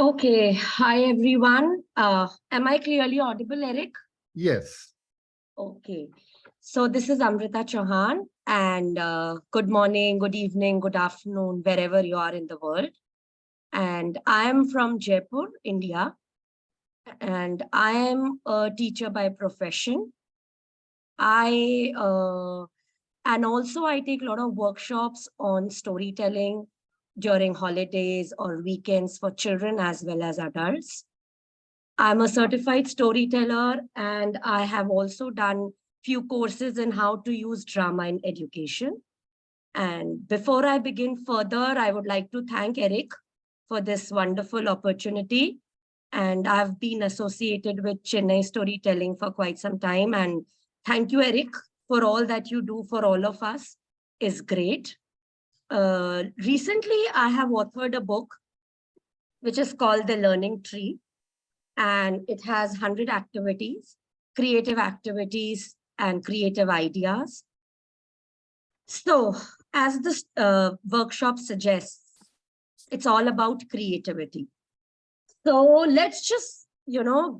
Okay, hi everyone. Am I clearly audible, Eric? Yes. Okay, so this is Amrita Chauhan, and good morning, good evening, good afternoon, wherever you are in the world. And I am from Jaipur, India, and I am a teacher by profession. I and also I take a lot of workshops on storytelling during holidays or weekends for children as well as adults. I'm a certified storyteller, and I have also done few courses in how to use drama in education. And before I begin further, I would like to thank Eric for this wonderful opportunity. And I've been associated with Chennai storytelling for quite some time. And thank you, Eric, for all that you do for all of us. Is great. Recently, I have authored a book which is called The Learning Tree, and it has 100 activities, and creative ideas. So, as this workshop suggests, it's all about creativity. So let's just,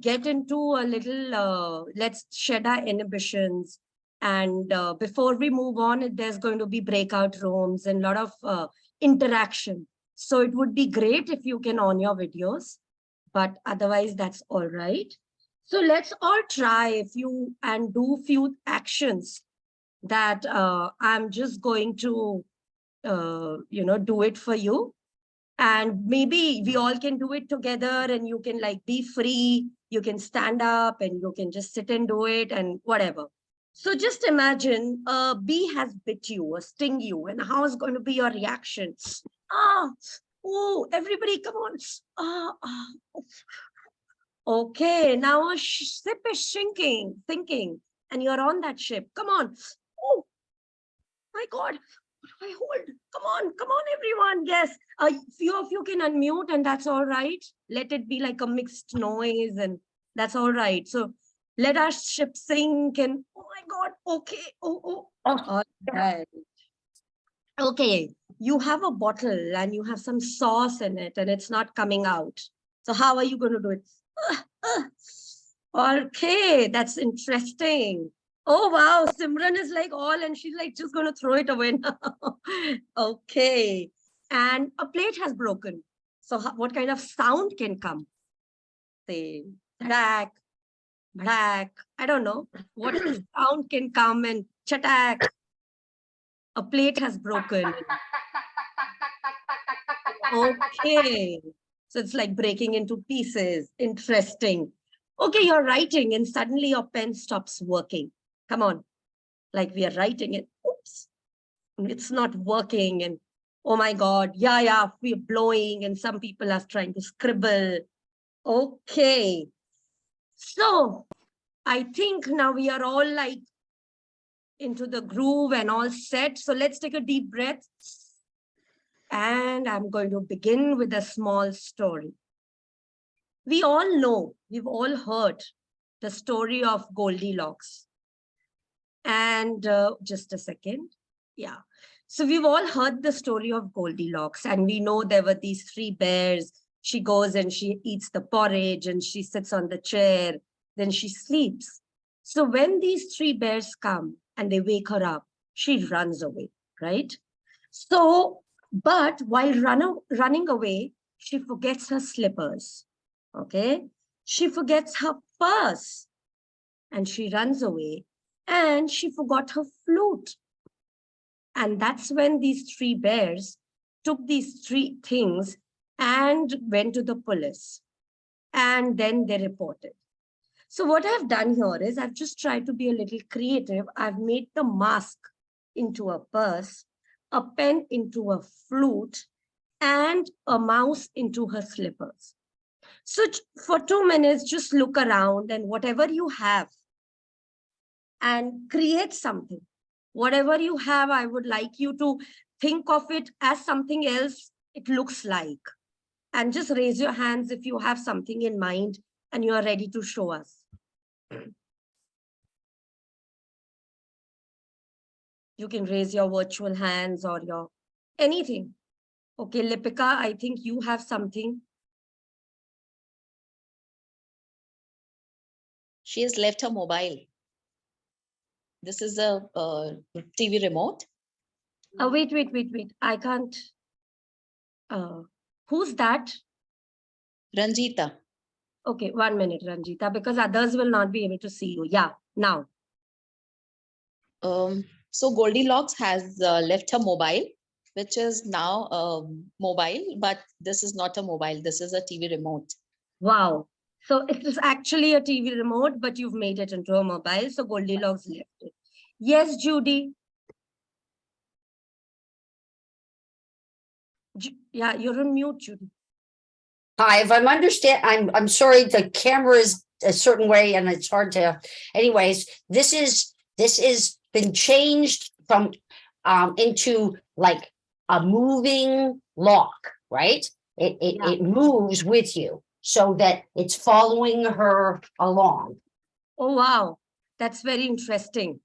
get into a little, let's shed our inhibitions. And before we move on, there's going to be breakout rooms and a lot of interaction. So it would be great if you can on your videos, but otherwise that's all right. So let's all try and do few actions that I'm just going to, do it for you. And maybe we all can do it together, and you can like be free. You can stand up and you can just sit and do it and whatever. So just imagine a bee has bit you or sting you, and how is going to be your reaction? Ah, oh, everybody, come on. Ah. Okay, now a ship is thinking, and you're on that ship. Come on. Oh, my God. I hold. Come on, everyone. Yes. A few of you can unmute, and that's all right. Let it be like a mixed noise, and that's all right. So let our ship sink. And oh my God. Okay. Oh. All right. Okay. You have a bottle and you have some sauce in it, and it's not coming out. So how are you going to do it? Okay, that's interesting. Oh, wow. Simran is like all, and she's like just going to throw it away now. Okay. And a plate has broken. So what kind of sound can come? Say, dhadak, bhadak. I don't know. What sound can come and chatak? A plate has broken. Okay. So it's like breaking into pieces. Interesting. Okay, you're writing and suddenly your pen stops working. Come on. Like we are writing it. Oops. It's not working. And oh my God. Yeah. We're blowing and some people are trying to scribble. Okay. So I think now we are all like into the groove and all set. So let's take a deep breath. And I'm going to begin with a small story. We all know, we've all heard the story of Goldilocks. And just a second. Yeah. So we've all heard the story of Goldilocks, and we know there were these three bears. She goes and she eats the porridge and she sits on the chair, then she sleeps. So when these three bears come and they wake her up, she runs away, right? So, but while running away, she forgets her slippers. Okay. She forgets her purse and she runs away, and she forgot her flute. And that's when these three bears took these three things and went to the police. And then they reported. So what I've done here is I've just tried to be a little creative. I've made the mask into a purse, a pen into a flute, and a mouse into her slippers. So for 2 minutes, just look around and whatever you have and create something. Whatever you have, I would like you to think of it as something else it looks like. And just raise your hands if you have something in mind and you are ready to show us. You can raise your virtual hands or your anything. Okay, Lipika, I think you have something. She has left her mobile. This is a TV remote. Wait. I can't. Who's that? Ranjita. Okay, 1 minute, Ranjita, because others will not be able to see you. Yeah, now. So Goldilocks has left her mobile, which is now mobile, but this is not a mobile. This is a TV remote. Wow. So it is actually a TV remote, but you've made it into a mobile. So Goldilocks left it. Yes, Judy. Yeah, you're on mute, Judy. Hi, if I'm sorry, the camera is a certain way and it's hard to, anyways, this is been changed from, into like a moving lock, right? It moves with you so that it's following her along. Oh, wow. That's very interesting.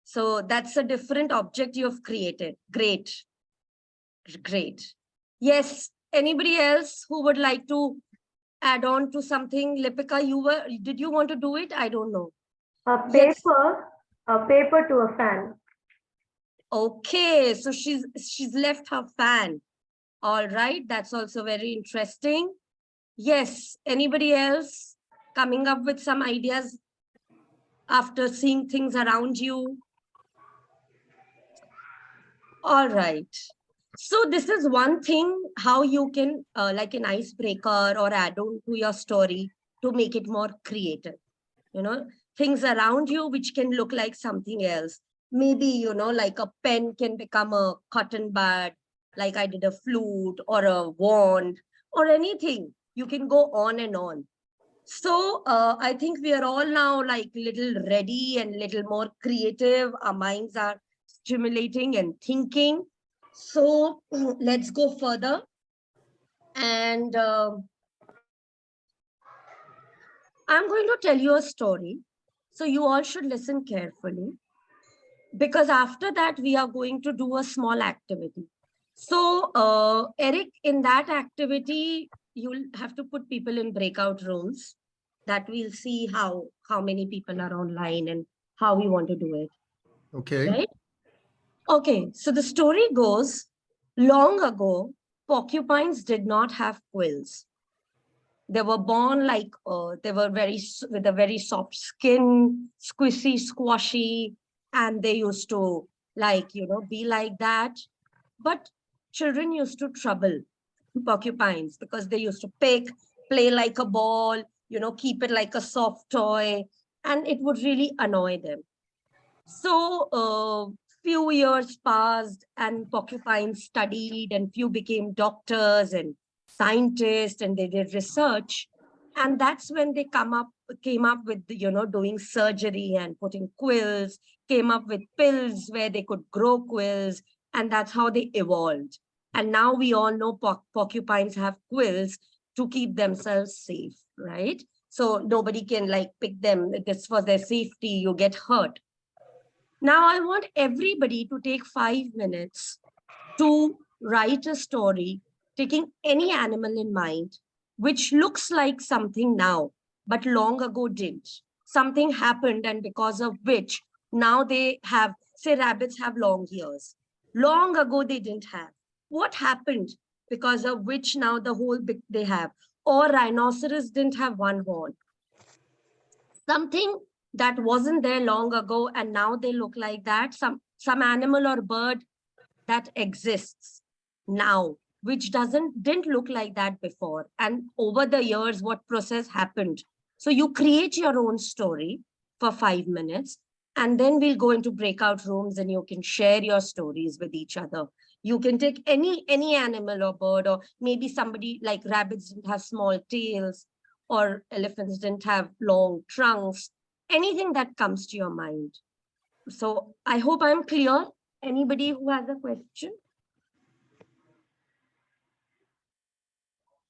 So that's a different object you have created. Great. Great. Yes. Anybody else who would like to add on to something? Lipika, did you want to do it? I don't know. A Yes. paper to a fan. Okay, so she's left her fan. All right, that's also very interesting. Yes, anybody else coming up with some ideas after seeing things around you? All right. So this is one thing, how you can like an icebreaker or add on to your story to make it more creative. You know, things around you which can look like something else. Maybe, you know, like a pen can become a cotton bud, like I did a flute or a wand or anything. You can go on and on. So I think we are all now like little ready and little more creative. Our minds are stimulating and thinking. So let's go further. And I'm going to tell you a story. So you all should listen carefully, because after that, we are going to do a small activity. So Eric, in that activity, you'll have to put people in breakout rooms that we'll see how many people are online and how we want to do it. Okay. Right? Okay, so the story goes, long ago, porcupines did not have quills. They were born like, they were with a very soft skin, squishy, squashy, and they used to like, you know, be like that. But children used to trouble porcupines because they used to pick, play like a ball, you know, keep it like a soft toy, and it would really annoy them. So few years passed and porcupines studied, and few became doctors and scientists, and they did research. And that's when they came up with, you know, doing surgery and putting quills, came up with pills where they could grow quills, and that's how they evolved. And now we all know porcupines have quills to keep themselves safe, right? So nobody can like pick them. This for their safety, you get hurt. Now I want everybody to take 5 minutes to write a story, taking any animal in mind, which looks like something now, but long ago didn't. Something happened, and because of which now they have, say rabbits have long ears. Long ago they didn't have. What happened because of which now the whole big they have? Or rhinoceros didn't have one horn. Something that wasn't there long ago and now they look like that. Some animal or bird that exists now, which didn't look like that before. And over the years, what process happened? So you create your own story for 5 minutes, and then we'll go into breakout rooms and you can share your stories with each other. You can take any animal or bird, or maybe somebody like rabbits didn't have small tails, or elephants didn't have long trunks, anything that comes to your mind. So I hope I'm clear. Anybody who has a question?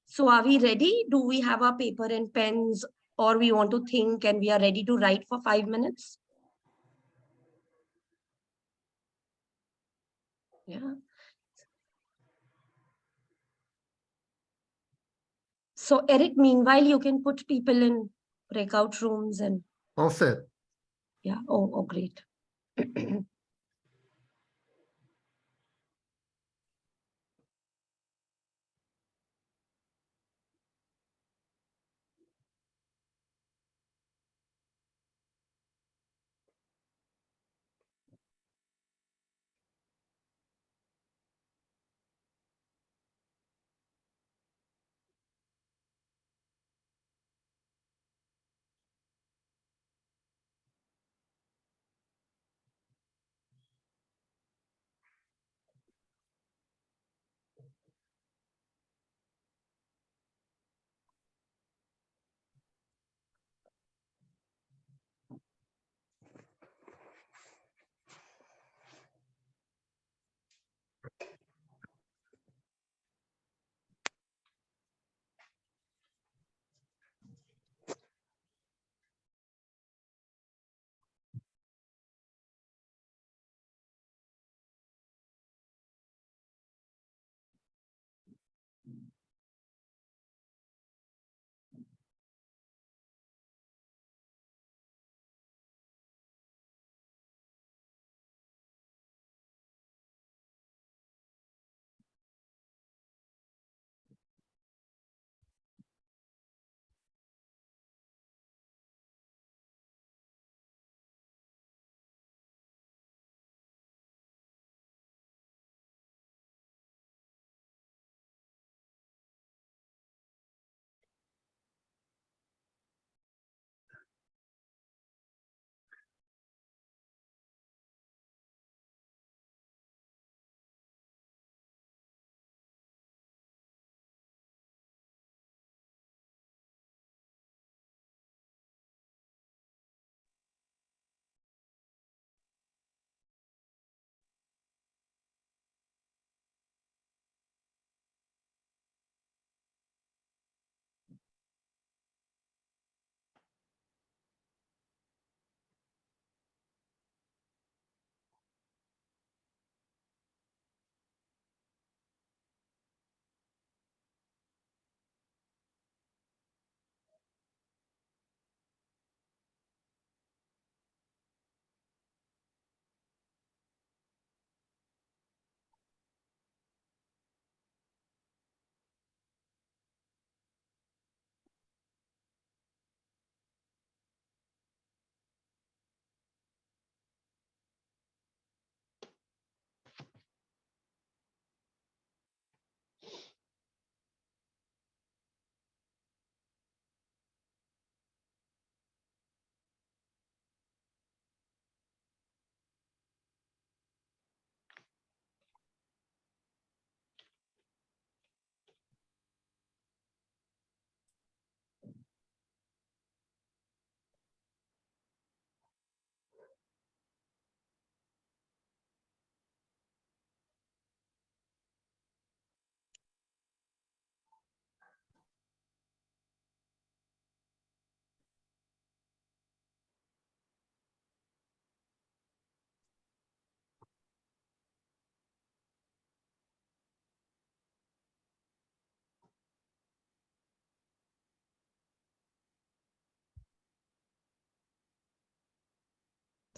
So are we ready? Do we have our paper and pens, or we want to think and we are ready to write for 5 minutes? Yeah. So Eric, meanwhile, you can put people in breakout rooms and All set. Yeah. Oh, great.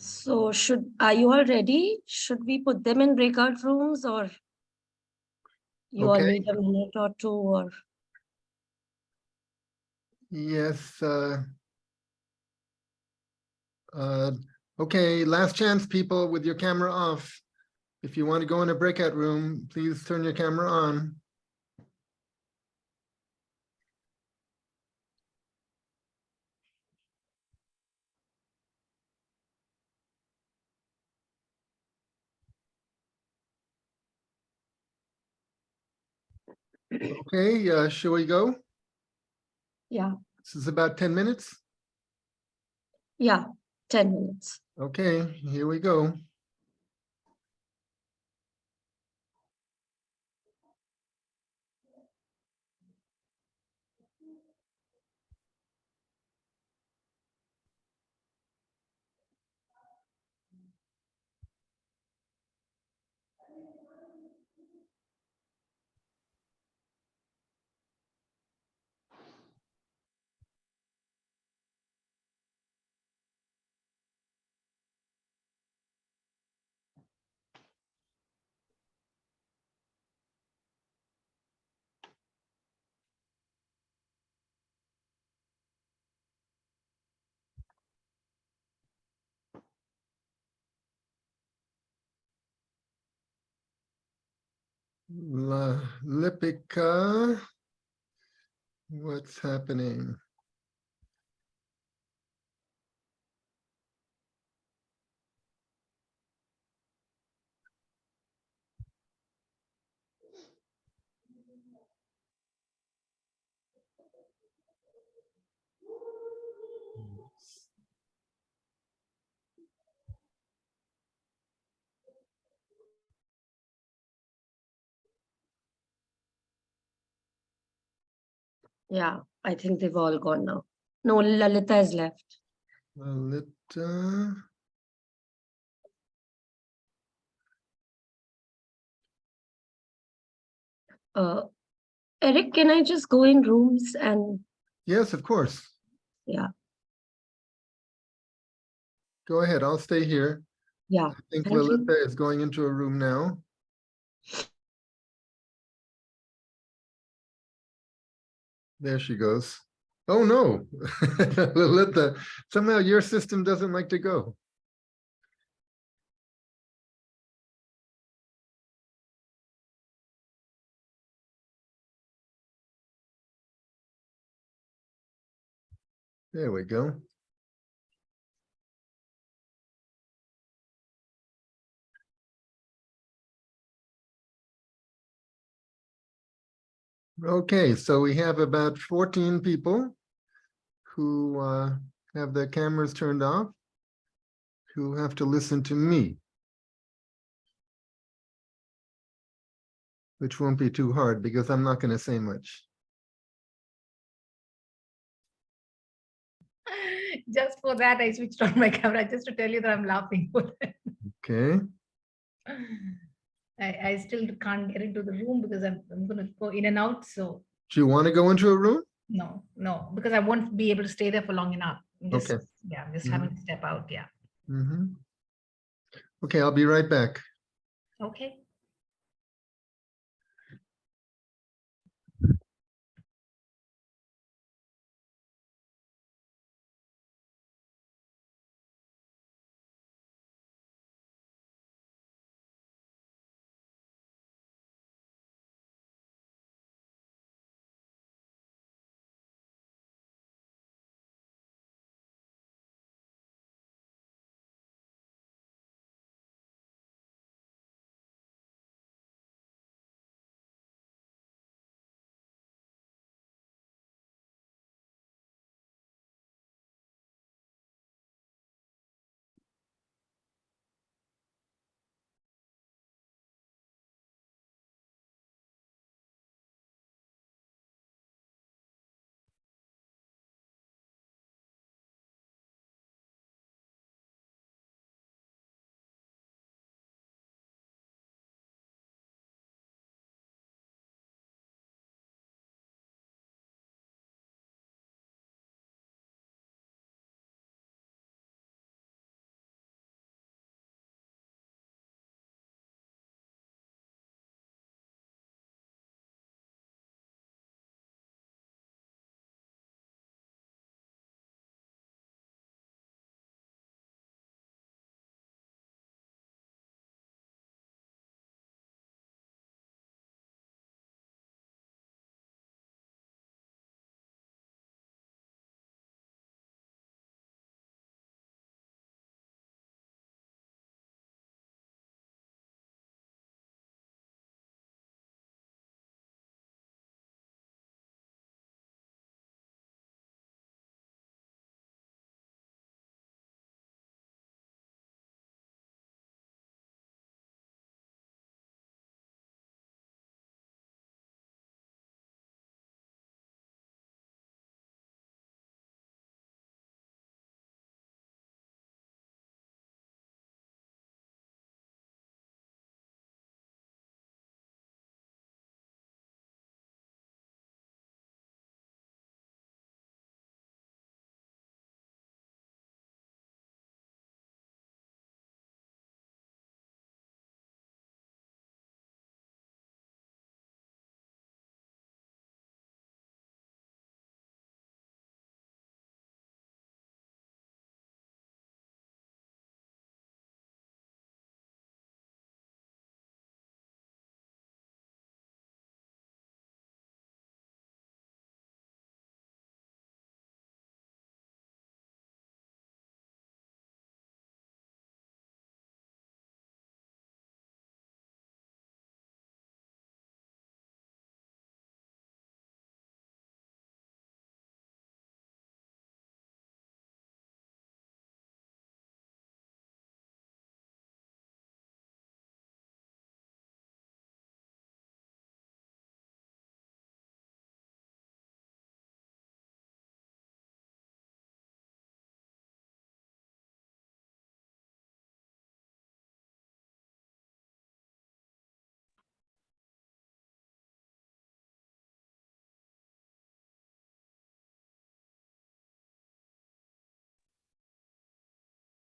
So are you all ready? Should we put them in breakout rooms, or you all Okay. need a minute or two, or? Yes. Okay, last chance, people, with your camera off. If you want to go in a breakout room, please turn your camera on. Okay, shall we go? Yeah. This is about 10 minutes. Yeah. 10 minutes. Okay, here we go. Lipika. What's happening? Yeah, I think they've all gone now. No, Lalita is left. Lalita. Uh, Eric, can I just go in rooms and Yes, of course. yeah, Go ahead. I'll stay here. yeah. I think Thank you. Lalita is going into a room now. There she goes. Oh, no. Lalita, somehow your system doesn't like to go. There we go. Okay, so we have about 14 people who have their cameras turned off, who have to listen to me, which won't be too hard because I'm not going to say much. Just for that, I switched on my camera just to tell you that I'm laughing. Okay, I still can't get into the room because I'm going to go in and out. So do you want to go into a room? no, because I won't be able to stay there for long enough. Okay. I'm just Mhm. having to step out. Yeah. Mhm. Okay, I'll be right back. Okay.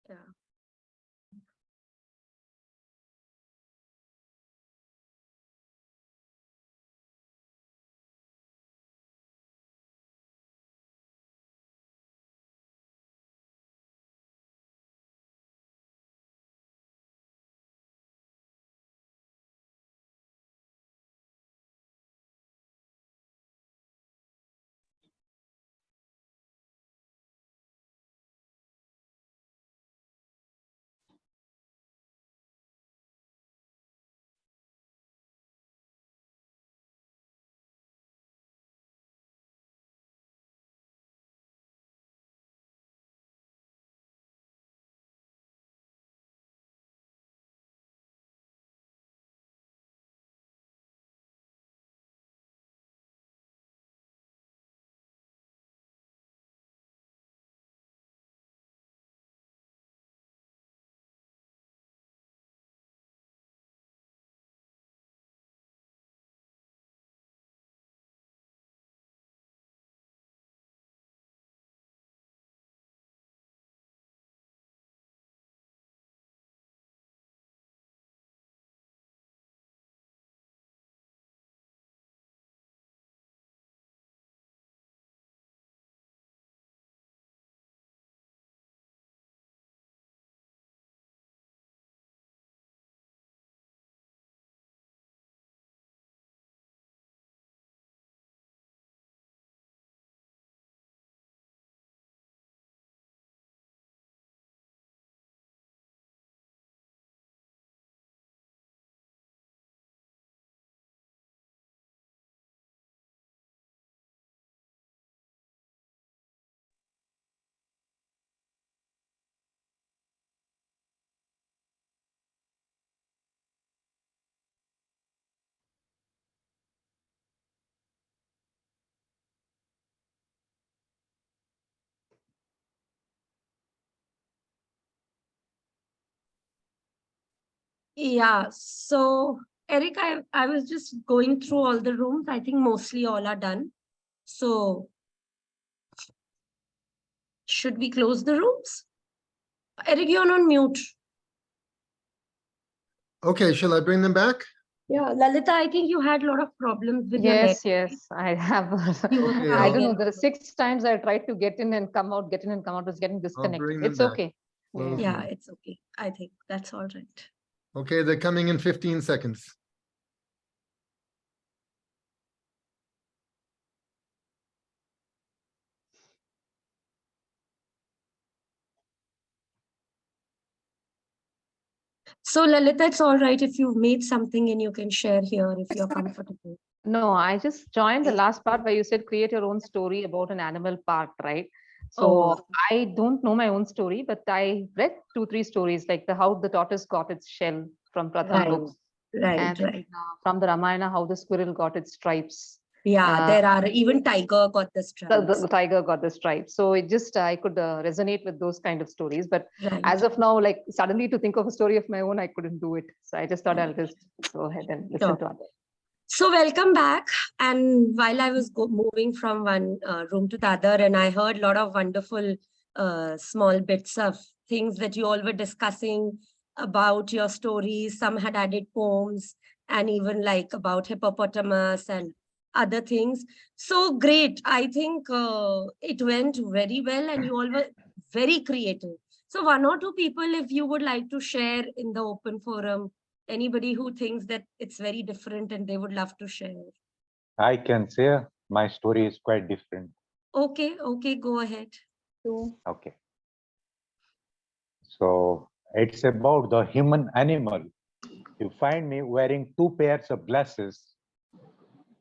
Yeah. Yeah, so Eric, I was just going through all the rooms. I think mostly all are done. So should we close the rooms? Eric, you're on mute. Okay, shall I bring them back? Yeah, Lalita, I think you had a lot of problems with your net. Yes, yes, I have. You were Okay, I having don't know. an- There are 6 times I tried to get in and come out, get in and come out, was getting disconnected. bring them It's back. okay. Close Yeah, them. it's okay. I think that's all right. Okay, they're coming in 15 seconds. So Lalita, it's all right if you've made something and you can share here if you're comfortable. No, I just joined the Okay. last part where you said create your own story about an animal park, right? So Oh. I don't know my own story, but I read 2, 3 stories like the how the tortoise got its shell from Pratham Right, books, right, and right. from the Ramayana how the squirrel got its stripes. Yeah, there are even tiger got the The stripes. tiger got the stripes. So it just I could resonate with those kind of stories. But Right. as of now, like suddenly to think of a story of my own, I couldn't do it. So I just thought I'll just go ahead and listen Sure. to others. So welcome back. And while I was moving from one room to the other, and I heard a lot of wonderful small bits of things that you all were discussing about your stories. Some had added poems and even like about hippopotamus and other things. So great. I think it went very well and you all were very creative. So one or two people, if you would like to share in the open forum, anybody who thinks that it's very different and they would love to share. I can say my story is quite different. Okay, go ahead. Okay. So it's about the human animal. You find me wearing 2 pairs of glasses.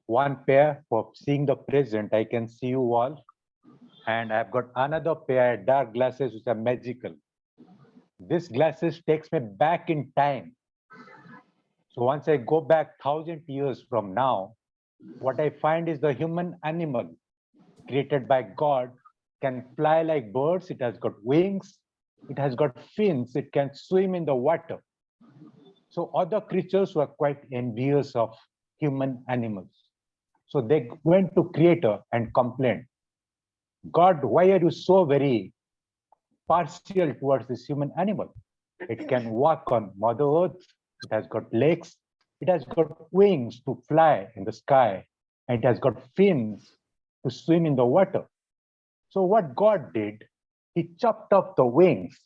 One pair for seeing the present, I can see you all. And I've got another pair dark glasses which are magical. This glasses takes me back in time. So once I go back 1,000 years from now, what I find is the human animal created by God can fly like birds. It has got wings. It has got fins. It can swim in the water. So other creatures were quite envious of human animals. So they went to Creator and complained, God, why are you so very partial towards this human animal. It can walk on Mother Earth. It has got legs. It has got wings to fly in the sky. And it has got fins to swim in the water. So what God did, he chopped off the wings.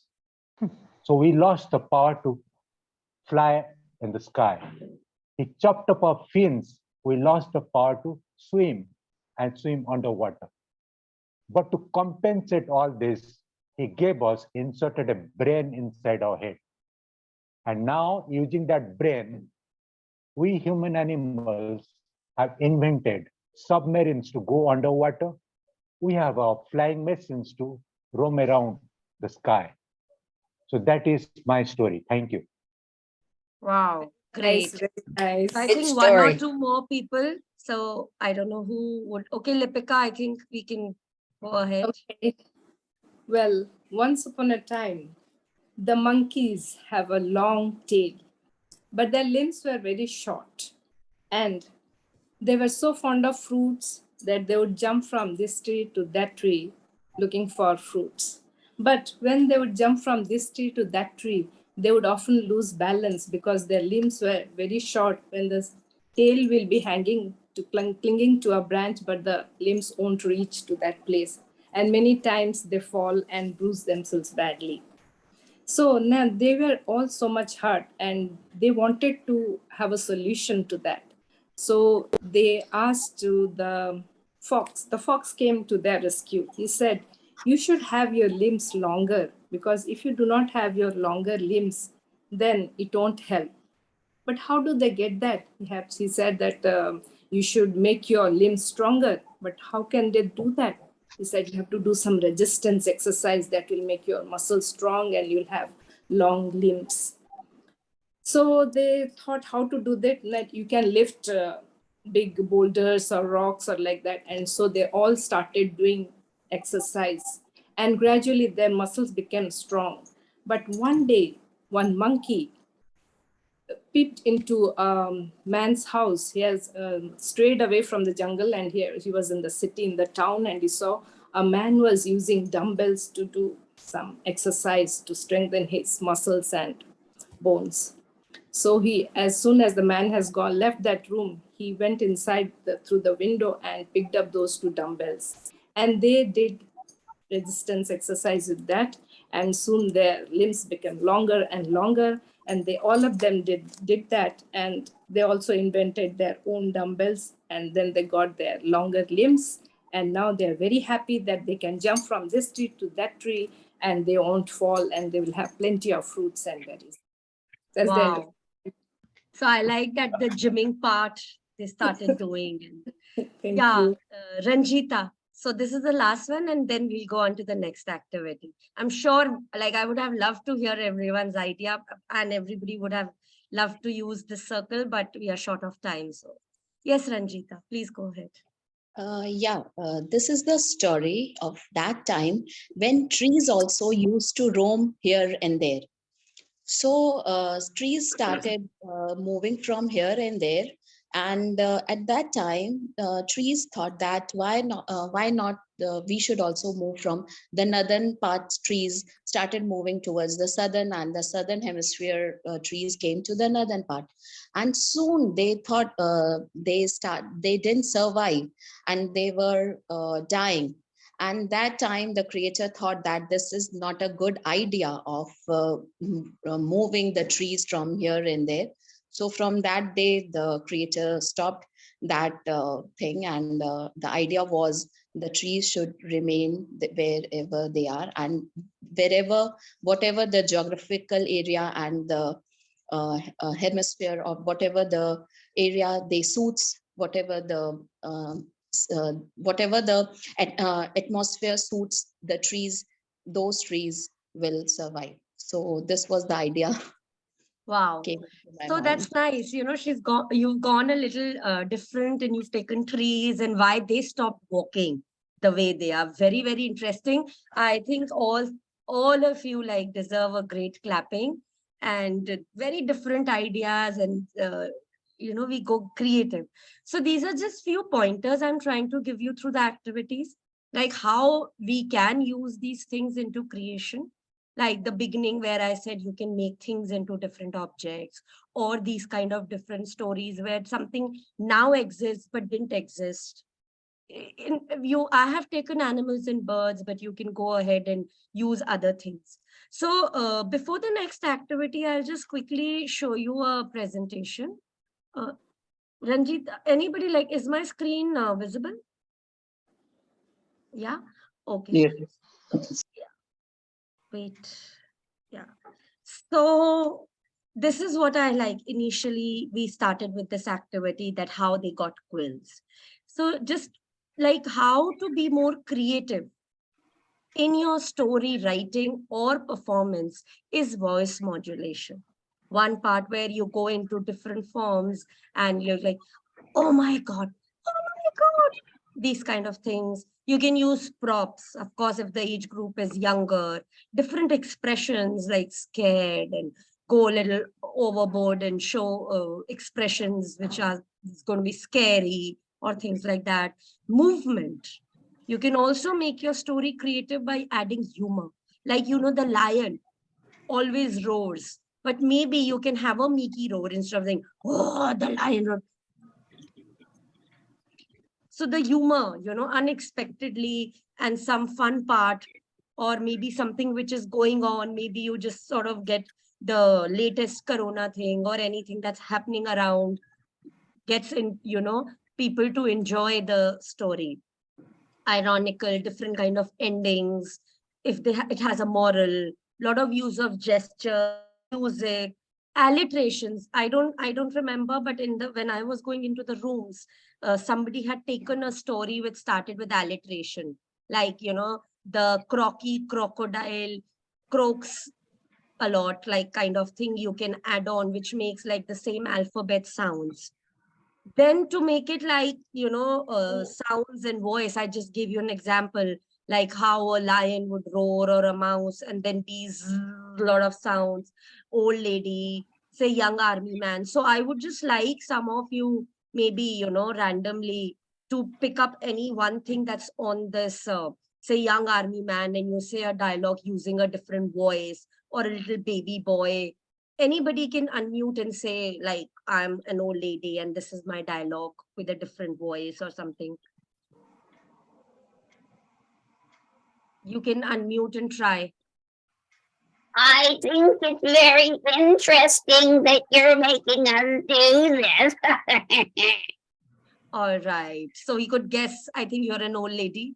So we lost the power to fly in the sky. He chopped up our fins. We lost the power to swim and swim underwater. But to compensate all this, he gave us, inserted a brain inside our head. And now using that brain, we human animals have invented submarines to go underwater. We have our flying machines to roam around the sky. So that is my story. Thank you. Wow, Nice, great. very nice. I Good think one or story. two more people. So I don't know who would. Okay, Lipika, I think we can go ahead. Okay. Well, once upon a time, the monkeys have a long tail, but their limbs were very short. And they were so fond of fruits that they would jump from this tree to that tree looking for fruits. But when they would jump from this tree to that tree, they would often lose balance because their limbs were very short when the tail will be hanging to clinging to a branch, but the limbs won't reach to that place. And many times they fall and bruise themselves badly. So now they were all so much hurt and they wanted to have a solution to that. So they asked to the fox. The fox came to their rescue. He said, "You should have your limbs longer because if you do not have your longer limbs, then it won't help." But how do they get that? Perhaps he said that you should make your limbs stronger. But how can they do that? He said you have to do some resistance exercise that will make your muscles strong and you'll have long limbs. So they thought how to do that you can lift big boulders or rocks or like that. And so they all started doing exercise. And gradually their muscles became strong. But one day, one monkey peeped into a man's house. He has strayed away from the jungle and here he was in the city, in the town, and he saw a man was using dumbbells to do some exercise to strengthen his muscles and bones. So he, as soon as the man has gone, left that room, he went inside through the window and picked up those two dumbbells. And they did resistance exercise with that, and soon their limbs became longer and longer, and they all of them did that, and they also invented their own dumbbells, and then they got their longer limbs, and now they're very happy that they can jump from this tree to that tree and they won't fall and they will have plenty of fruits and berries. That's the end of Wow. So I like that the gymming part they started doing. And Thank yeah, you. Ranjita. So this is the last one, and then we'll go on to the next activity. I'm sure, like, I would have loved to hear everyone's idea, and everybody would have loved to use this circle, but we are short of time. So, yes, Ranjita, please go ahead. This is the story of that time when trees also used to roam here and there. So trees started moving from here and there, and at that time, trees thought that why not we should also move from the northern parts. Trees started moving towards the southern, and the southern hemisphere trees came to the northern part, and soon they thought they didn't survive, and they were dying. And that time the creator thought that this is not a good idea of moving the trees from here and there. So from that day, the creator stopped that thing. And the idea was the trees should remain wherever they are, and whatever the geographical area and the hemisphere, or whatever the area they suits, whatever the atmosphere suits the trees, those trees will survive. So this was the idea. Wow. Came into my So mind. that's nice. You've gone a little different, and you've taken trees and why they stopped walking the way they are. Very, very interesting. I think all of you like deserve a great clapping, and very different ideas, and we go creative. So these are just few pointers I'm trying to give you through the activities. like how we can use these things into creation. Like the beginning where I said you can make things into different objects, or these kind of different stories where something now exists but didn't exist. I have taken animals and birds, but you can go ahead and use other things. So before the next activity, I'll just quickly show you a presentation. Ranjit, anybody, like, is my screen visible? Yeah. Okay. Yes. Wait. Yeah. So this is what I like. Initially, we started with this activity, that how they got quills. So just like how to be more creative in your story writing or performance is voice modulation. One part where you go into different forms and you're like, oh my God, oh my God, these kind of things. You can use props, of course, if the age group is younger, different expressions like scared, and go a little overboard and show expressions which are going to be scary or things like that. Movement. You can also make your story creative by adding humor. Like, the lion always roars, but maybe you can have a Mickey roar instead of saying, oh, the lion roared. So the humor, unexpectedly, and some fun part, or maybe something which is going on. Maybe you just sort of get the latest corona thing or anything that's happening around, gets in, people to enjoy the story. Ironical, different kind of endings. If it has a moral, lot of use of gesture, music, alliterations. I don't remember, but when I was going into the rooms, somebody had taken a story which started with alliteration, like, the croaky crocodile croaks a lot, like kind of thing you can add on, which makes like the same alphabet sounds. Then to make it like, sounds and voice, I just gave you an example, like how a lion would roar or a mouse, and then these lot of sounds, old lady, say young army man. So I would just like some of you, maybe, randomly, to pick up any one thing that's on this, say young army man, and you say a dialogue using a different voice, or a little baby boy. Anybody can unmute and say, like, I'm an old lady and this is my dialogue with a different voice or something. You can unmute and try. I think it's very interesting that you're making us do this. All right. So he could guess, I think you're an old lady.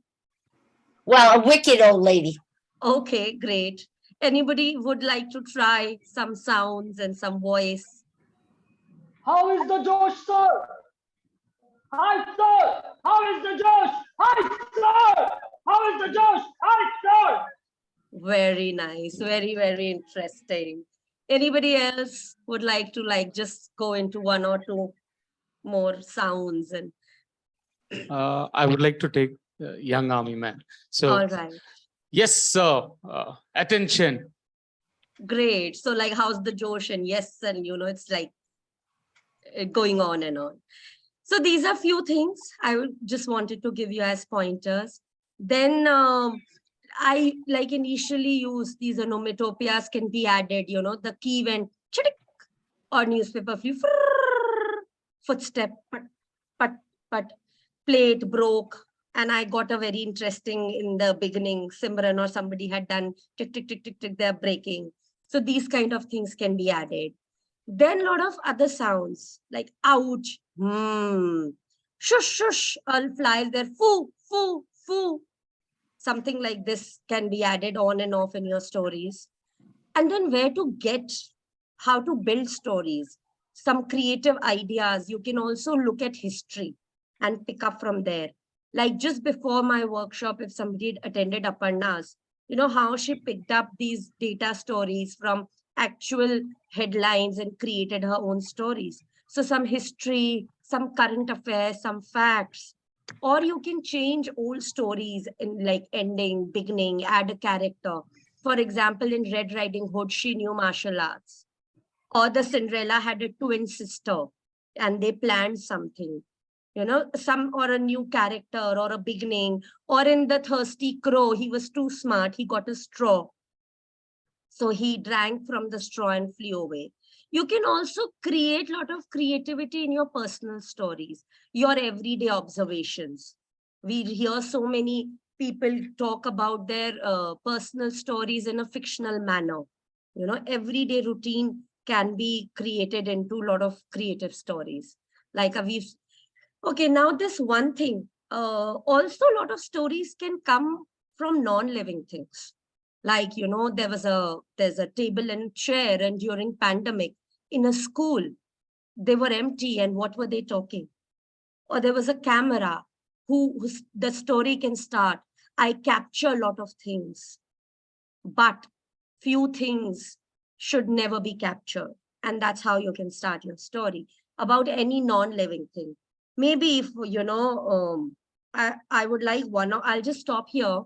Well, a wicked old lady. Okay, great. Anybody would like to try some sounds and some voice? How is the Josh, sir? Hi, sir. How is the Josh? Hi, sir. How is the Josh? Hi, sir. Very nice. Very, very interesting. Anybody else would like to just go into one or two more sounds? And I would like to take young army man. So, all right. Yes, sir. Attention. Great. So like, how's the Josh? And yes, and it's like going on and on. So these are few things I just wanted to give you as pointers. Then I like initially use these onomatopoeias can be added, the key went chitik, or newspaper flew, footstep, but plate broke. And I got a very interesting in the beginning, Simran or somebody had done tick, tick, tick, tick, tick, they're breaking. So these kind of things can be added. Then a lot of other sounds like ouch, shush, shush, flies there, foo, foo, foo. Something like this can be added on and off in your stories. And then where to get, how to build stories, some creative ideas. You can also look at history and pick up from there. Like just before my workshop, if somebody had attended Aparna's, how she picked up these data stories from actual headlines and created her own stories. So some history, some current affairs, some facts, or you can change old stories in like ending, beginning, add a character. For example, in Red Riding Hood, she knew martial arts. Or the Cinderella had a twin sister and they planned something. some or a new character or a beginning, or in the thirsty crow, he was too smart. He got a straw. So he drank from the straw and flew away. You can also create a lot of creativity in your personal stories, your everyday observations. We hear so many people talk about their personal stories in a fictional manner. Everyday routine can be created into a lot of creative stories. Like we've, okay, now this one thing, also a lot of stories can come from non-living things. Like, there's a table and chair, and during pandemic in a school, they were empty, and what were they talking? Or there was a camera the story can start. I capture a lot of things, but few things should never be captured. And that's how you can start your story about any non-living thing. Maybe if, I would like I'll just stop here.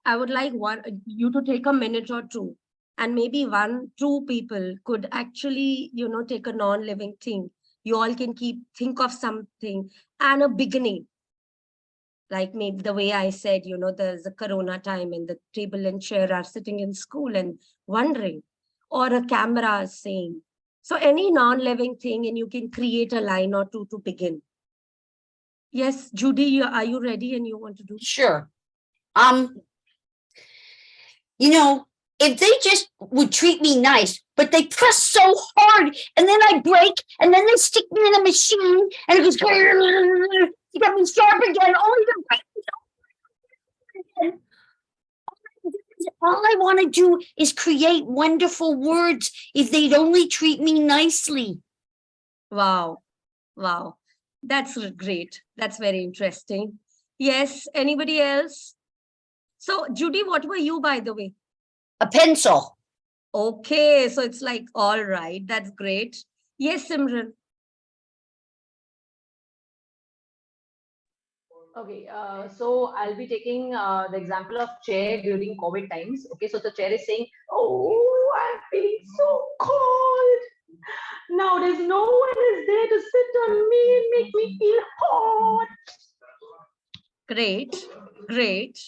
I would like you to take a minute or two, and maybe two people could actually, take a non-living thing. You all can think of something and a beginning. Like maybe the way I said, there's a Corona time and the table and chair are sitting in school and wondering, or a camera is saying. So any non-living thing, and you can create a line or two to begin. Yes, Judy, are you ready and you want to do? Sure. If they just would treat me nice, but they press so hard and then I break and then they stick me in a machine and it goes, you got me sharp again, only to break me again. All I want to do is create wonderful words if they'd only treat me nicely. Wow. Wow. That's great. That's very interesting. Yes. Anybody else? So, Judy, what were you, by the way? A pencil. Okay. So it's like, all right. That's great. Yes, Simran. Okay, so I'll be taking the example of chair during COVID times. Okay, so the chair is saying, "Oh, I'm feeling so cold. Nowadays, no one is there to sit on me and make me feel hot." Great, great.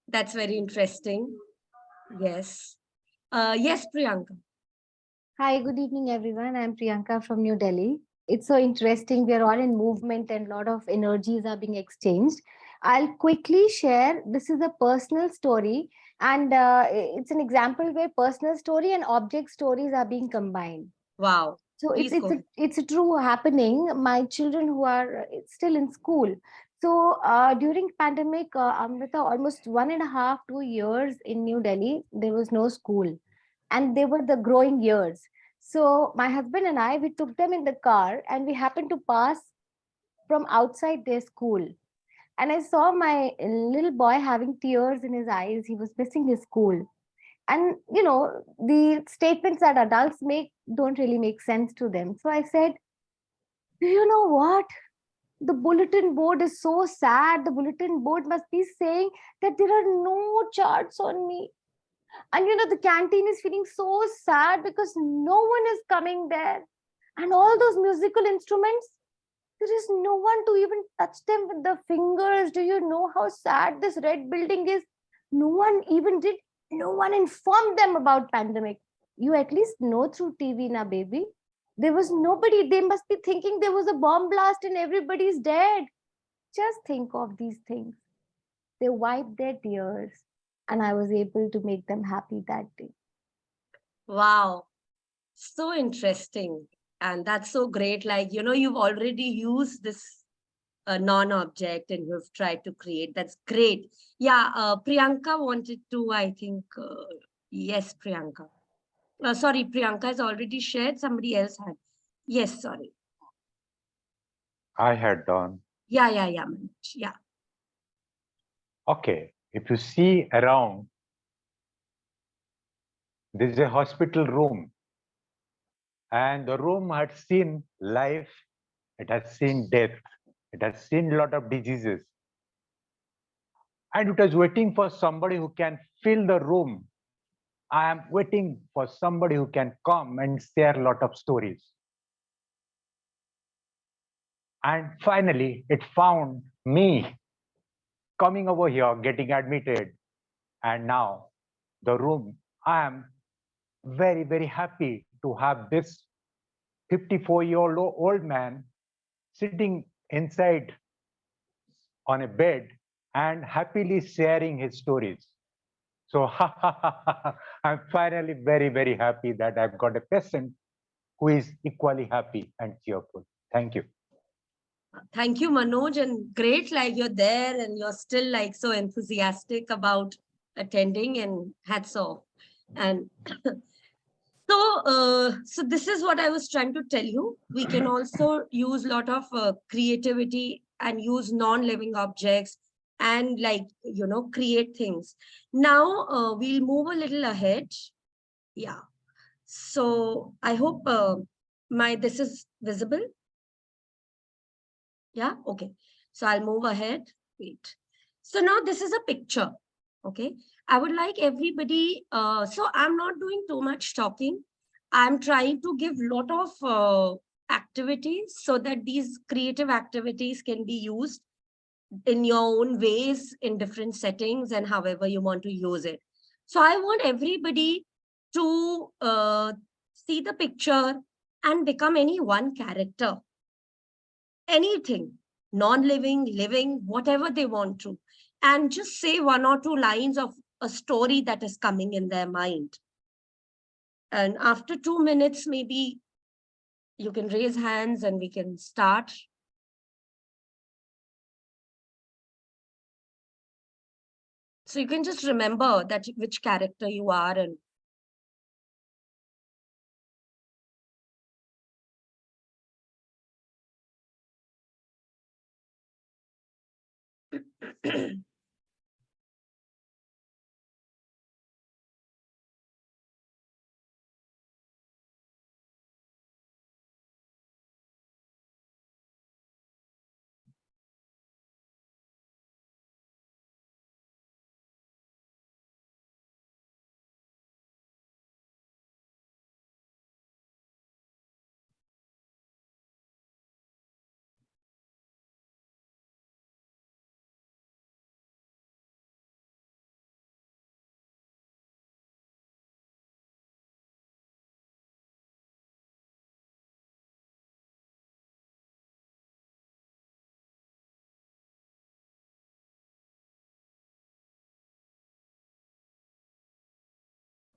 That's very interesting. Yes. Yes, Priyanka. Hi, good evening, everyone. I'm Priyanka from New Delhi. It's so interesting. We are all in movement and a lot of energies are being exchanged. I'll quickly share. This is a personal story, and it's an example where personal story and object stories are being combined. Wow. So Please go. it's a true happening. My children who are still in school. So during pandemic, Amrita, almost 1.5, 2 years in New Delhi, there was no school, and they were the growing years. So my husband and I, we took them in the car, and we happened to pass from outside their school. And I saw my little boy having tears in his eyes. He was missing his school. And the statements that adults make don't really make sense to them. So I said, do you know what? The bulletin board is so sad. The bulletin board must be saying that there are no charts on me. And the canteen is feeling so sad because no one is coming there. And all those musical instruments, there is no one to even touch them with the fingers. Do you know how sad this red building is? No one informed them about pandemic. You at least know through TV na, baby. There was nobody. They must be thinking there was a bomb blast and everybody's dead. Just think of these things. They wiped their tears, and I was able to make them happy that day. Wow. So interesting. And that's so great. Like, you've already used this non-object and you've tried to create. That's great. Yeah, Priyanka wanted to, I think, yes, Priyanka. Sorry, Priyanka has already shared. Somebody else had. Yes, sorry. I had done. Yeah, Manoj. Yeah. Okay, if you see around, this is a hospital room. And the room had seen life, it has seen death, it has seen a lot of diseases. And it was waiting for somebody who can fill the room. I am waiting for somebody who can come and share a lot of stories. And finally, it found me coming over here, getting admitted. And now the room, I am very, very happy to have this 54-year-old man sitting inside on a bed and happily sharing his stories. So I'm finally very, very happy that I've got a patient who is equally happy and cheerful. Thank you. Thank you, Manoj, and great, like you're there and you're still like so enthusiastic about attending, and hats off. And so this is what I was trying to tell you. We can also use a lot of creativity and use non-living objects and create things. Now we'll move a little ahead. Yeah. So I hope this is visible. Yeah, okay. So I'll move ahead. Wait. So now this is a picture. Okay. I would like everybody, so I'm not doing too much talking. I'm trying to give a lot of activities so that these creative activities can be used in your own ways in different settings and however you want to use it. So I want everybody to see the picture and become any one character. Anything, non-living, living, whatever they want to, and just say 1 or 2 lines of a story that is coming in their mind. And after 2 minutes, maybe you can raise hands and we can start. So you can just remember that which character you are and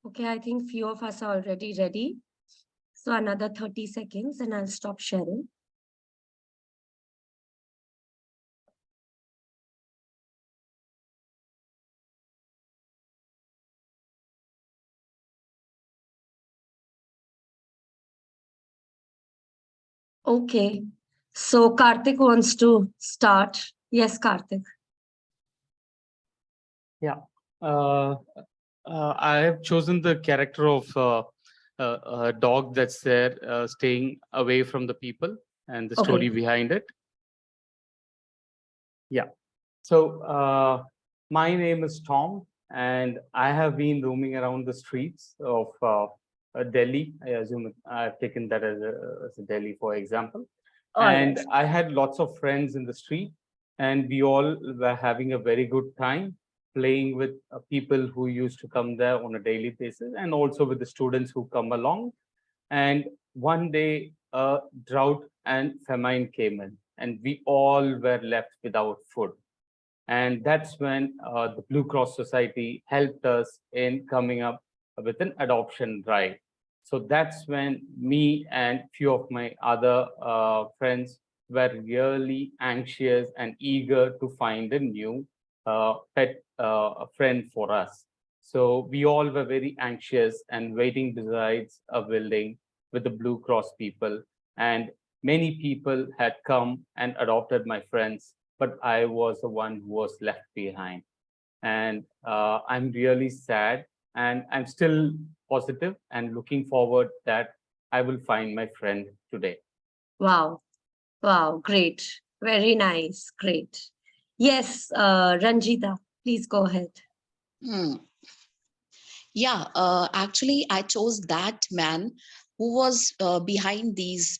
okay, I think few of us are already ready. So another 30 seconds and I'll stop sharing. Okay, so Karthik wants to start. Yes, Karthik. Yeah. I have chosen the character of a dog that's there, staying away from the people, and the story behind it. Yeah. So my name is Tom, and I have been roaming around the streets of Delhi. I assume I've taken that as a Delhi, for example. And I had lots of friends in the street, and we all were having a very good time playing with people who used to come there on a daily basis, and also with the students who come along. And one day, drought and famine came in, and we all were left without food. And that's when the Blue Cross Society helped us in coming up with an adoption drive. So that's when me and few of my other friends were really anxious and eager to find a new pet friend for us. So we all were very anxious and waiting besides a building with the Blue Cross people. And many people had come and adopted my friends, but I was the one who was left behind. And I'm really sad, and I'm still positive and looking forward that I will find my friend today. Wow. Wow. Great. Very nice. Great. Yes, Ranjita, please go ahead. Yeah, actually, I chose that man who was behind these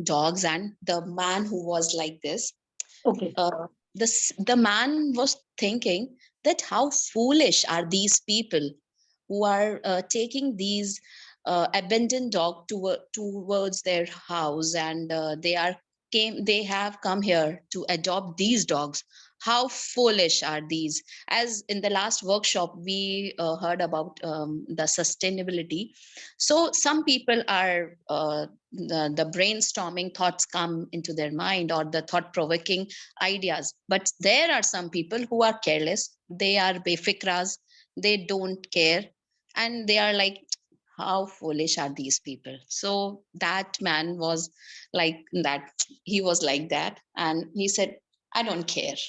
dogs, and the man who was like this. Okay. The man was thinking that how foolish are these people who are taking these abandoned dog towards their house, and they have come here to adopt these dogs. How foolish are these? As in the last workshop we heard about the sustainability. So some people are the brainstorming thoughts come into their mind, or the thought provoking ideas, but there are some people who are careless, they are befikras, they don't care, and they are like, how foolish are these people? So that man was like that, he was like that, and he said, I don't care.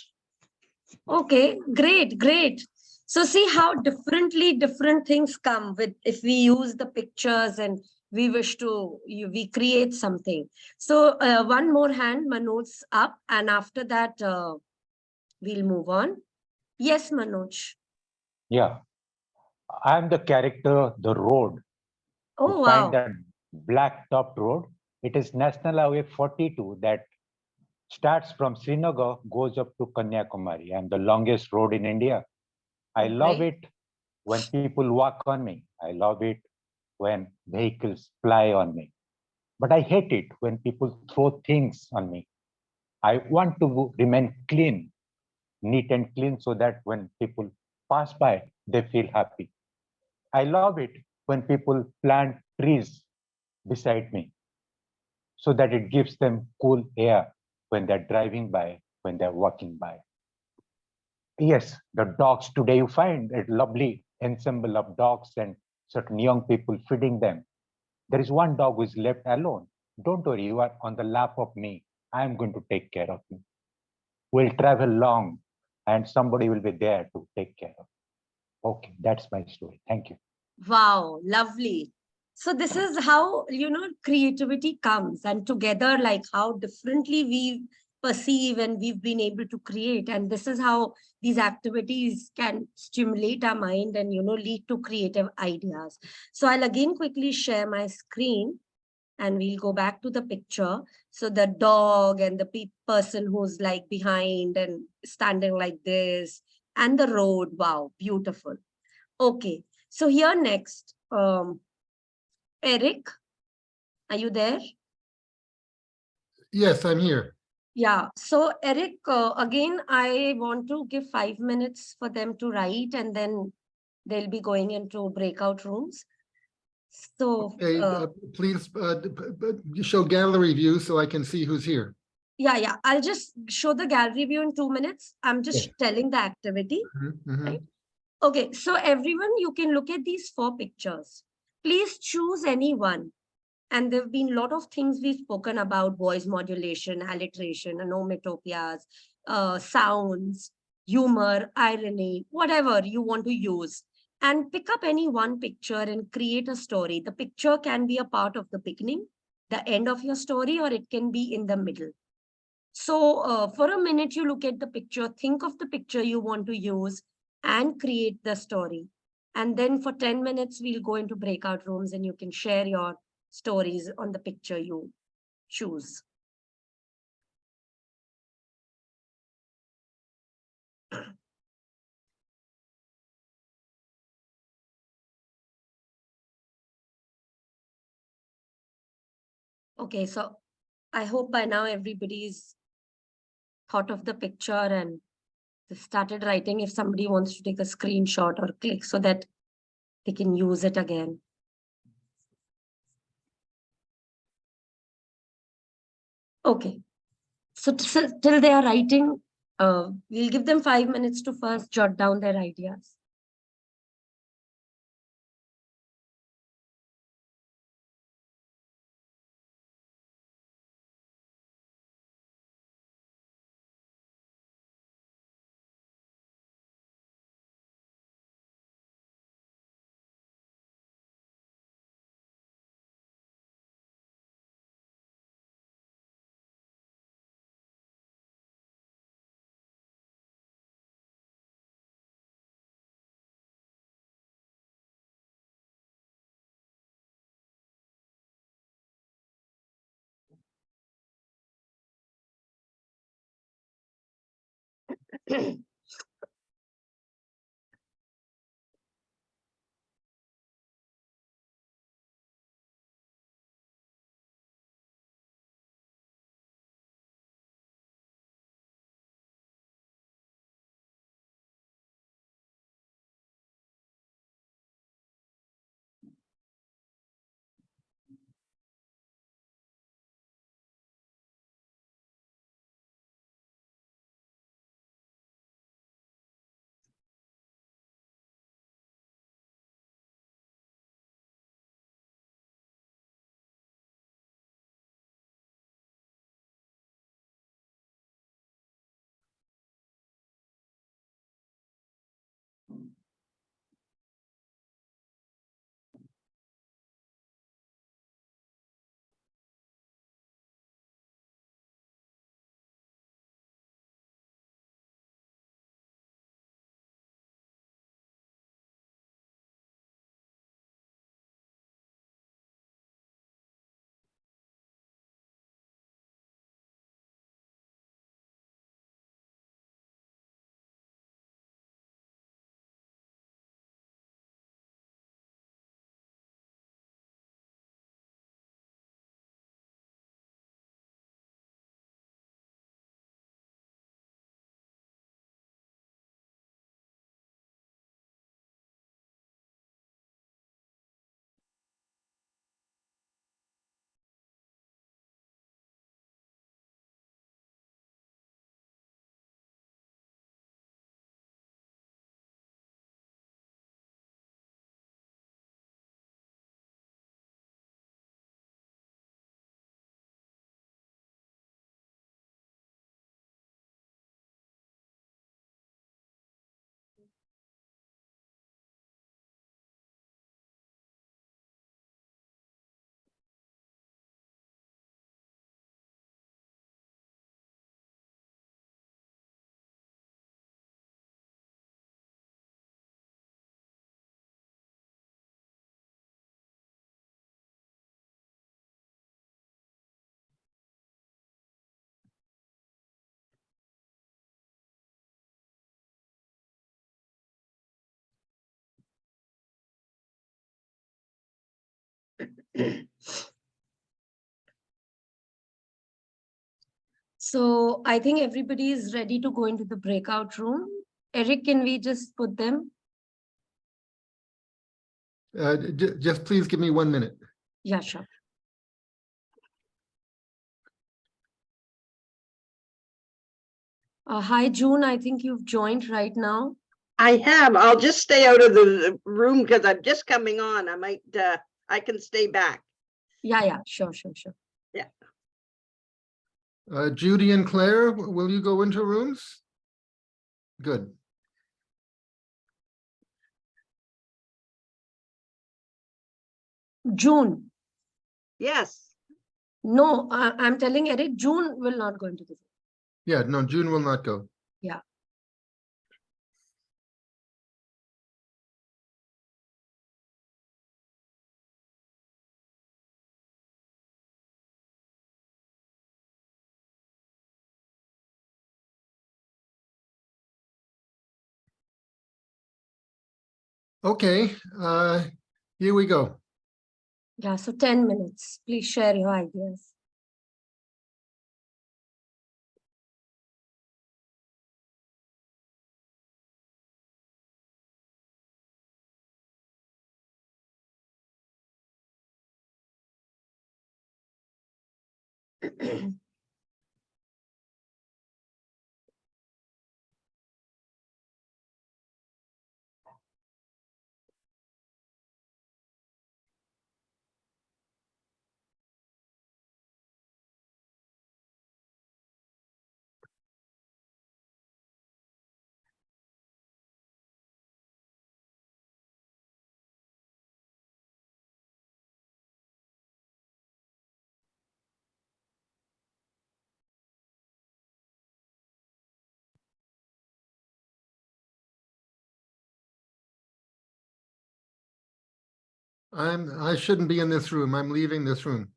Okay, great, great. So see how differently different things come with if we use the pictures and we wish to we create something. So one more hand, Manoj's up, and after that we'll move on. Yes, Manoj. Yeah, I'm the character, the road. Oh, You find wow. that black topped road. It is National Highway 42 that starts from Srinagar, goes up to Kanyakumari, and the longest road in India. I love it when people walk on me. I love it when vehicles fly on me. But I hate it when people throw things on me. I want to remain clean, neat and clean, so that when people pass by, they feel happy. I love it when people plant trees beside me so that it gives them cool air when they're driving by, when they're walking by. Yes, the dogs today, you find a lovely ensemble of dogs and certain young people feeding them. There is one dog who is left alone. Don't worry, you are on the lap of me. I am going to take care of you. We'll travel long and somebody will be there to take care of you. Okay, that's my story. Thank you. Wow, lovely. So this is how, creativity comes, and together, like how differently we perceive and we've been able to create. And this is how these activities can stimulate our mind and, lead to creative ideas. So I'll again quickly share my screen and we'll go back to the picture. So the dog and the person who's like behind and standing like this, and the road. Wow, beautiful. Okay. So here next, Eric, are you there? Yes, I'm here. Yeah. So Eric, again, I want to give 5 minutes for them to write, and then they'll be going into breakout rooms. So please show gallery view so I can see who's here. yeah, I'll just show the gallery view in 2 minutes. I'm just telling the activity. Right? Okay, so everyone, you can look at these 4 pictures. Please choose any one. And there have been a lot of things we've spoken about: voice modulation, alliteration, onomatopoeias, sounds, humor, irony, whatever you want to use. And pick up any one picture and create a story. The picture can be a part of the beginning, the end of your story, or it can be in the middle. So for a minute, you look at the picture, think of the picture you want to use and create the story. And then for 10 minutes, we'll go into breakout rooms and you can share your stories on the picture you choose. Okay, so I hope by now everybody's thought of the picture and started writing. If somebody wants to take a screenshot or click so that they can use it again. Okay, so till they are writing, we'll give them 5 minutes to first jot down their ideas. So I think everybody is ready to go into the breakout room. Eric, can we just put them? Just please give me 1 minute. Yeah, sure. Hi, June. I think you've joined right now. I have. I'll just stay out of the room because I'm just coming on. I might, I can stay back. Yeah, sure. Yeah. Judy and Claire, will you go into rooms? Good. June. Yes. No, I'm telling Eric, June will not go into the room. Yeah, no, June will not go. Yeah. Okay, here we go. Yeah, so 10 minutes. Please share your ideas. I shouldn't be in this room. I'm leaving this room.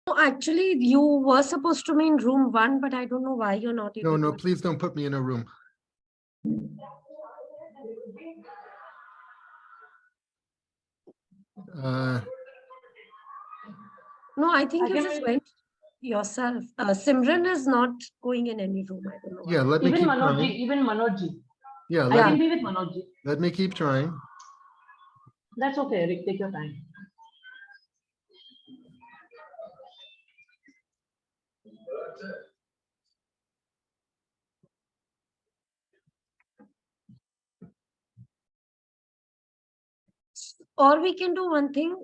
No, actually, you were supposed to be in room 1, but I don't know why you're not able No, to. please don't put me in a room. Uh, No, I think you can just wait. went yourself. Simran is not going in any room. I don't know yeah, why. let me Even keep Manojji, trying. even Manojji. Yeah, I let can me, be with Manojji. let me keep trying. That's okay, Eric. Take your time. Or we can do one thing.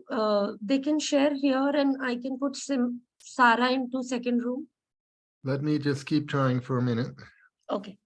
They can share here, and I can put Sarah into second room. Let me just keep trying for a minute. Okay.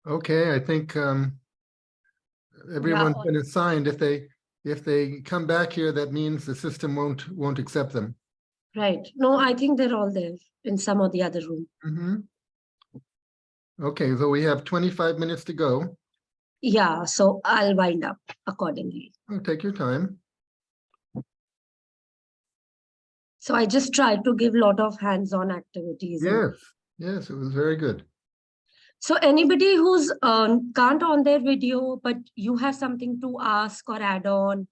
Okay, I think everyone's been assigned. If they come back here, that means the system won't accept them. Right. No, I think they're all there in some or the other room. Mhm. Okay, so we have 25 minutes to go. Yeah, so I'll wind up accordingly. Oh, take your time. So I just tried to give a lot of hands-on activities. Yes, yes, it was very good. So anybody who's can't on their video, but you have something to ask or add on,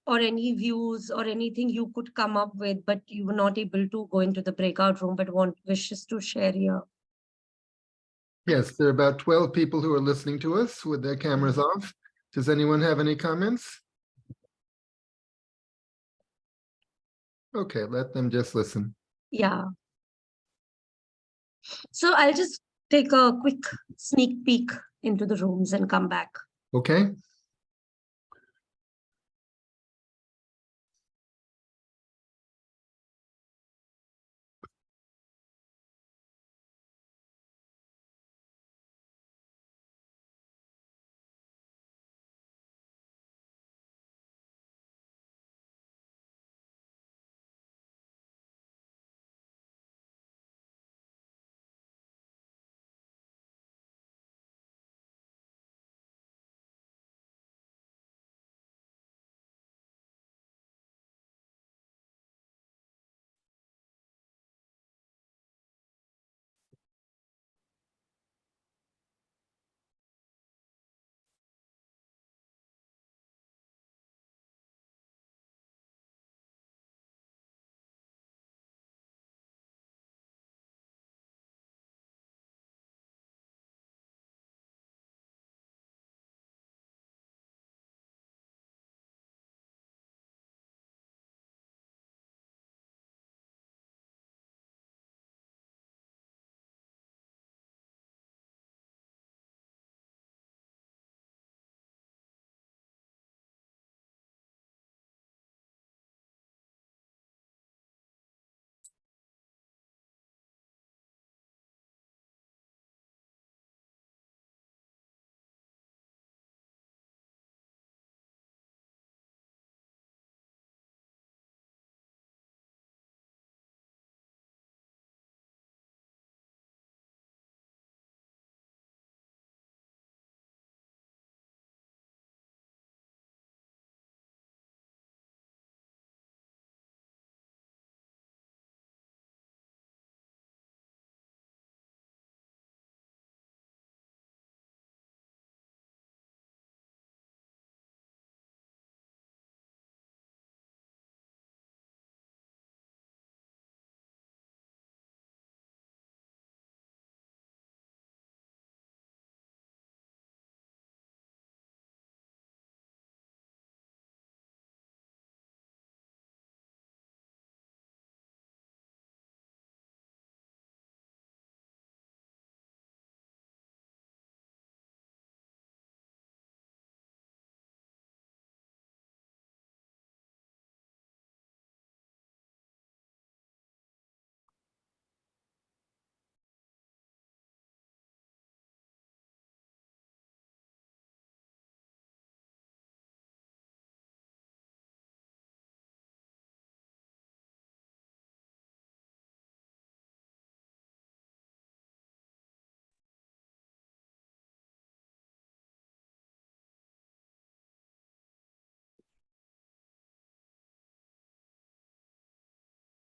or any views or anything you could come up with, but you were not able to go into the breakout room, but wishes to share here. Yes, there are about 12 people who are listening to us with their cameras off. Does anyone have any comments? Okay, let them just listen. Yeah. So I'll just take a quick sneak peek into the rooms and come back. Okay.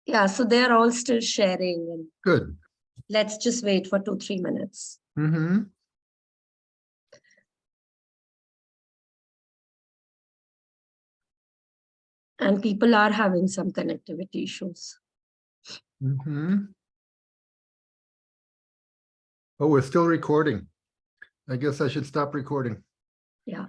Yeah, so they're all still sharing, and Good. let's just wait for 2-3 minutes. Mm-hmm. And people are having some connectivity issues. Mm-hmm. Oh, we're still recording. I guess I should stop recording. Yeah.